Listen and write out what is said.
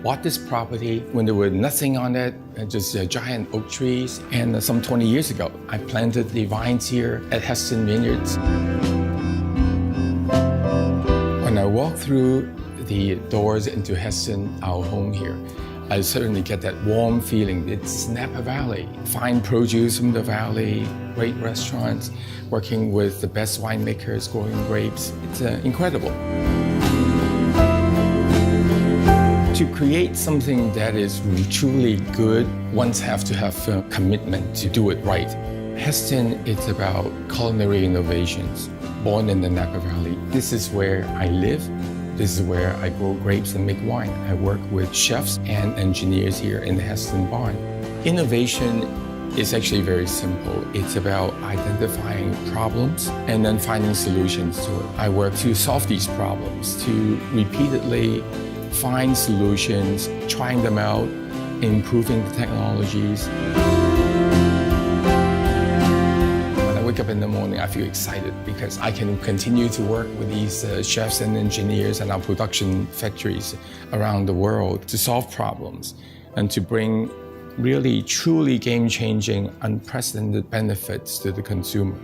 bought this property when there were nothing on it, just giant oak trees. And some 20 years ago, I planted the vines here at Hestan Vineyards. When I walk through the doors into Hestan, our home here, I certainly get that warm feeling. It's Napa Valley. Fine produce from the valley, great restaurants, working with the best winemakers, growing grapes. It's incredible. To create something that is truly good, one has to have a commitment to do it right. Hestan is about culinary innovations, born in the Napa Valley. This is where I live. This is where I grow grapes and make wine. I work with chefs and engineers here in the Hestan barn. Innovation is actually very simple. It's about identifying problems and then finding solutions to it. I work to solve these problems, to repeatedly find solutions, trying them out, improving the technologies. Wake up in the morning, I feel excited because I can continue to work with these chefs and engineers and our production factories around the world to solve problems and to bring really, truly game-changing, unprecedented benefits to the consumer.